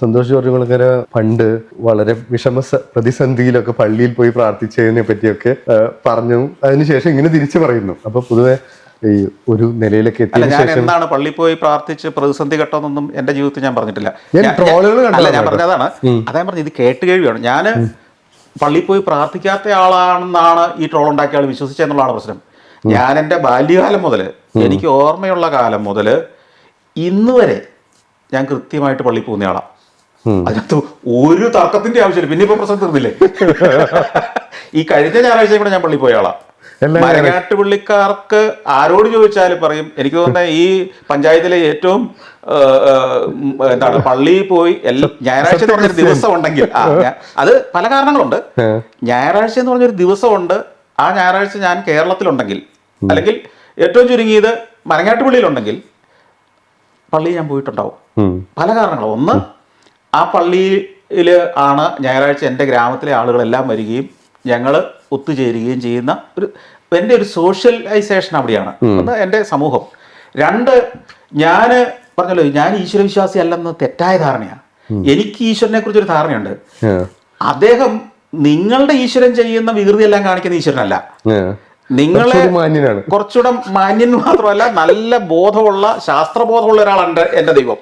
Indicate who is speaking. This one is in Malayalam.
Speaker 1: സന്തോഷ് ജോർജ് കുളങ്ങര പണ്ട് വളരെ പ്രതിസന്ധിയിലൊക്കെ പള്ളിയിൽ പോയി പ്രാർത്ഥിച്ചതിനെ പറ്റിയൊക്കെ പറഞ്ഞു. അതിനുശേഷം ഇങ്ങനെ തിരിച്ചു പറയുന്നു. അപ്പൊ പൊതുവെ ഈ ഒരു നിലയിലൊക്കെ എത്തിയ ശേഷം
Speaker 2: എന്താണ് പള്ളിയിൽ പോയി പ്രാർത്ഥിച്ച് പ്രതിസന്ധി ഘട്ടമെന്നൊന്നും എന്റെ ജീവിതത്തിൽ ഞാൻ പറഞ്ഞിട്ടില്ല. ഞാൻ പറഞ്ഞതാണ്, അതാ പറഞ്ഞത്, ഇത് കേട്ട് കഴിവാണ്. ഞാൻ പള്ളിയിൽ പോയി പ്രാർത്ഥിക്കാത്ത ആളാണെന്നാണ് ഈ ട്രോൾ ഉണ്ടാക്കിയ ആൾ വിശ്വസിച്ചെന്നുള്ളതാണ് പ്രശ്നം. ഞാൻ എൻ്റെ ബാല്യകാലം മുതൽ, എനിക്ക് ഓർമ്മയുള്ള കാലം മുതൽ ഇന്ന് വരെ ഞാൻ കൃത്യമായിട്ട് പള്ളിയിൽ പോകുന്നയാളാണ്. അതിനകത്ത് ഒരു തർക്കത്തിന്റെ ആവശ്യമില്ല. പിന്നെ ഇപ്പൊ പ്രശ്നം തീർന്നില്ലേ? ഈ കഴിഞ്ഞ ഞായറാഴ്ച കൂടെ ഞാൻ പള്ളിയിൽ പോയ ആളാ. മരങ്ങാട്ടുപള്ളിക്കാർക്ക് ആരോട് ചോദിച്ചാലും പറയും. എനിക്ക് തോന്നുന്നത് ഈ പഞ്ചായത്തിലെ ഏറ്റവും എന്താണ് പള്ളിയിൽ പോയി ഞായറാഴ്ച എന്ന് പറഞ്ഞൊരു ദിവസം ഉണ്ടെങ്കിൽ, അത് പല കാരണങ്ങളുണ്ട്. ഞായറാഴ്ച എന്ന് പറഞ്ഞൊരു ദിവസമുണ്ട്. ആ ഞായറാഴ്ച ഞാൻ കേരളത്തിലുണ്ടെങ്കിൽ, അല്ലെങ്കിൽ ഏറ്റവും ചുരുങ്ങിയത് മരങ്ങാട്ടുപള്ളിയിലുണ്ടെങ്കിൽ പള്ളിയിൽ ഞാൻ പോയിട്ടുണ്ടാവും. പല കാരണങ്ങളും. ഒന്ന്, ആ പള്ളിയിൽ ആണ് ഞായറാഴ്ച എൻ്റെ ഗ്രാമത്തിലെ ആളുകളെല്ലാം വരികയും ഞങ്ങൾ ഒത്തുചേരുകയും ചെയ്യുന്ന എൻ്റെ ഒരു സോഷ്യലൈസേഷൻ അവിടെയാണ്. ഒന്ന്, എൻ്റെ സമൂഹം. രണ്ട്, ഞാൻ പറഞ്ഞല്ലോ, ഞാൻ ഈശ്വരവിശ്വാസി അല്ലെന്ന് തെറ്റായ ധാരണയാണ്. എനിക്ക് ഈശ്വരനെ കുറിച്ചൊരു ധാരണയുണ്ട്. അദ്ദേഹം നിങ്ങളുടെ ഈശ്വരൻ ചെയ്യുന്ന വികൃതി എല്ലാം കാണിക്കുന്ന ഈശ്വരനല്ല. നിങ്ങളെ കുറച്ചുകൂടെ മാന്യൻ മാത്രമല്ല, നല്ല ബോധമുള്ള, ശാസ്ത്രബോധമുള്ള ഒരാളാണ് എൻ്റെ ദൈവം.